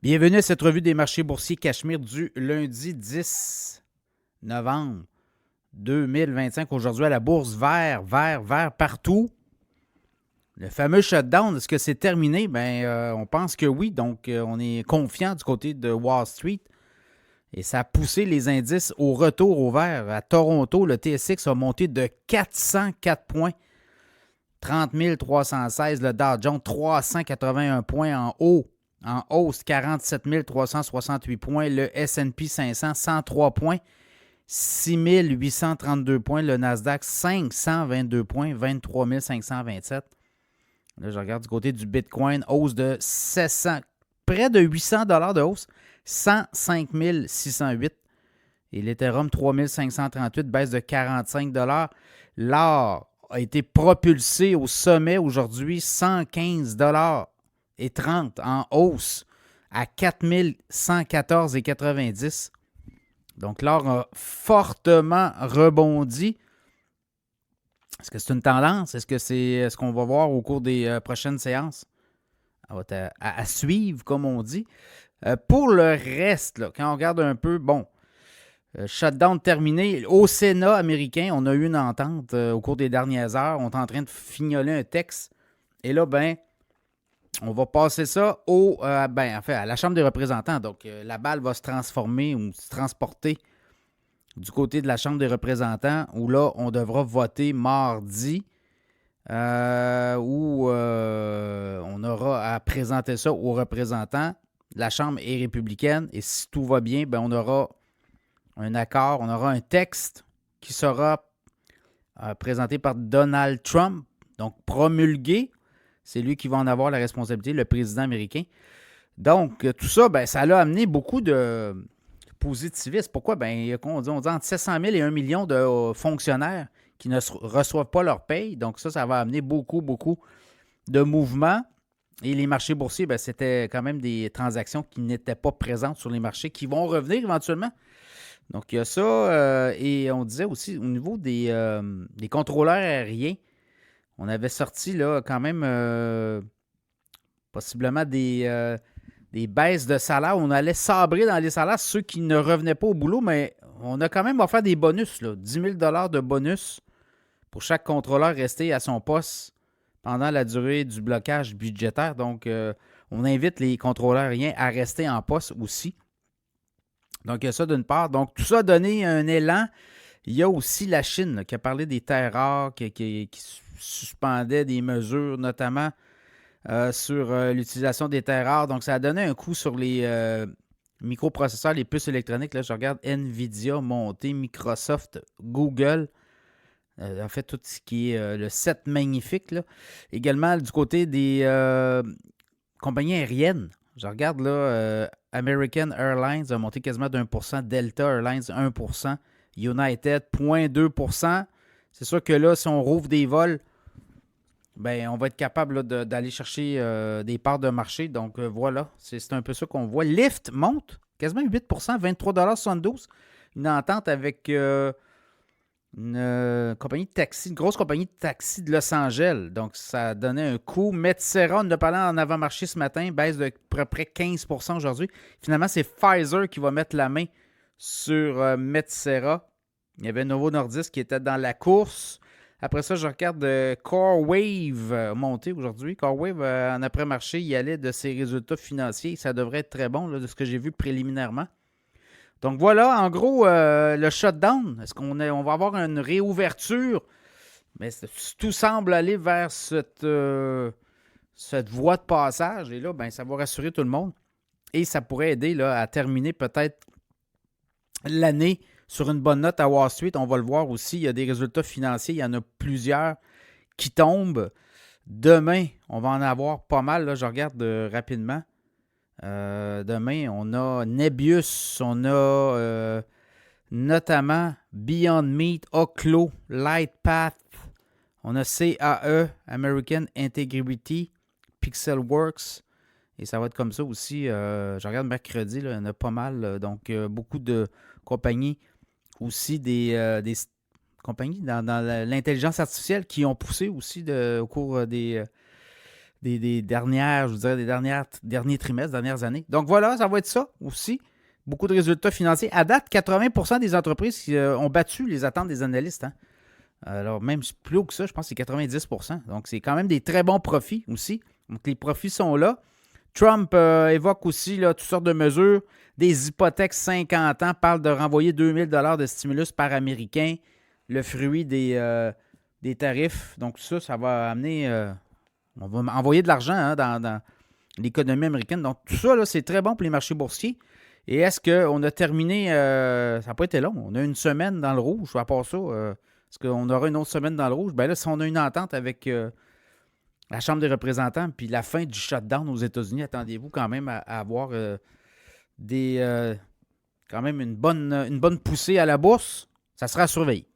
Bienvenue à cette revue des marchés boursiers Cachemire du lundi 10 novembre 2025. Aujourd'hui à la bourse, vert partout. Le fameux shutdown, est-ce que c'est terminé? On pense que oui. Donc, on est confiant du côté de Wall Street. Et ça a poussé les indices au retour au vert. À Toronto, le TSX a monté de 404 points. 30 316. Le Dow Jones, 381 points en haut. En hausse, 47 368 points. Le S&P 500, 103 points. 6 832 points. Le Nasdaq, 522 points. 23 527. Là, je regarde du côté du Bitcoin, hausse de 700, près de 800 $ de hausse. 105 608. Et l'Ethereum, 3 538, baisse de 45 $. L'or a été propulsé au sommet aujourd'hui, 115 $ et 30 en hausse à 4114,90. Donc, l'or a fortement rebondi. Est-ce que c'est une tendance? Est-ce que c'est ce qu'on va voir au cours des prochaines séances? À suivre, comme on dit. Pour le reste, là, quand on regarde un peu, shutdown terminé. Au Sénat américain, on a eu une entente au cours des dernières heures. On est en train de fignoler un texte. Et là, on va passer ça à la Chambre des représentants. Donc, la balle va se transformer ou se transporter du côté de la Chambre des représentants où là, on devra voter mardi où on aura à présenter ça aux représentants. La Chambre est républicaine et si tout va bien, on aura un accord, on aura un texte qui sera présenté par Donald Trump, donc promulgué. C'est lui qui va en avoir la responsabilité, le président américain. Donc, tout ça, ça l'a amené beaucoup de positivisme. Pourquoi? On dit entre 700 000 et 1 million de fonctionnaires qui ne reçoivent pas leur paye. Donc, ça va amener beaucoup de mouvements. Et les marchés boursiers, c'était quand même des transactions qui n'étaient pas présentes sur les marchés, qui vont revenir éventuellement. Donc, il y a ça. Et on disait aussi, au niveau des contrôleurs aériens, on avait sorti là quand même possiblement des baisses de salaire. On allait sabrer dans les salaires ceux qui ne revenaient pas au boulot, mais on a quand même offert des bonus, là, 10 000 $ de bonus pour chaque contrôleur resté à son poste pendant la durée du blocage budgétaire. Donc, on invite les contrôleurs aériens à rester en poste aussi. Donc, il y a ça d'une part. Donc, tout ça a donné un élan. Il y a aussi la Chine là, qui a parlé des terres rares, qui suspendait des mesures, notamment sur l'utilisation des terres rares. Donc, ça a donné un coup sur les microprocesseurs, les puces électroniques. Là, je regarde NVIDIA monter, Microsoft, Google. En fait, tout ce qui est le set magnifique. Là. Également, du côté des compagnies aériennes. Je regarde là, American Airlines a monté quasiment d'1%, Delta Airlines 1%, United 0,2%. C'est sûr que là, si on rouvre des vols, on va être capable là, d'aller chercher des parts de marché. Donc voilà, c'est un peu ça qu'on voit. Lyft monte quasiment 8%, 23,72 $. Une entente avec une compagnie de taxi, une grosse compagnie de taxi de Los Angeles. Donc ça a donné un coup. Metsera, on en a parlé en avant-marché ce matin, baisse de à peu près 15% aujourd'hui. Finalement, c'est Pfizer qui va mettre la main sur Metsera. Il y avait Novo Nordisk qui était dans la course. Après ça, je regarde CoreWave monter aujourd'hui. CoreWave, en après-marché, il allait de ses résultats financiers. Ça devrait être très bon là, de ce que j'ai vu préliminairement. Donc voilà, en gros, le shutdown. Est-ce qu'on va avoir une réouverture? Mais tout semble aller vers cette voie de passage. Et là, ça va rassurer tout le monde. Et ça pourrait aider là, à terminer peut-être l'année sur une bonne note à Wall Street. On va le voir aussi. Il y a des résultats financiers. Il y en a plusieurs qui tombent. Demain, on va en avoir pas mal. Là, je regarde rapidement. Demain, on a Nebius. On a notamment Beyond Meat, Oclo, Lightpath. On a CAE, American Integrity, Pixelworks. Et ça va être comme ça aussi. Je regarde mercredi, là, il y en a pas mal. Donc, beaucoup de compagnies aussi, des compagnies dans l'intelligence artificielle qui ont poussé aussi au cours des dernières, je vous dirais, derniers trimestres, dernières années. Donc voilà, ça va être ça aussi. Beaucoup de résultats financiers. À date, 80% des entreprises ont battu les attentes des analystes. Hein. Alors, même plus haut que ça, je pense que c'est 90%. Donc, c'est quand même des très bons profits aussi. Donc, les profits sont là. Trump évoque aussi là, toutes sortes de mesures. Des hypothèques 50 ans, parle de renvoyer 2000 $ de stimulus par Américain, le fruit des tarifs. Donc, ça va amener... on va envoyer de l'argent hein, dans l'économie américaine. Donc, tout ça, là, c'est très bon pour les marchés boursiers. Et est-ce qu'on a terminé... ça n'a pas été long. On a une semaine dans le rouge. À part ça, est-ce qu'on aura une autre semaine dans le rouge? Bien là, si on a une entente avec la Chambre des représentants puis la fin du shutdown aux États-Unis, attendez-vous quand même à avoir quand même une bonne poussée à la bourse. Ça sera à surveiller.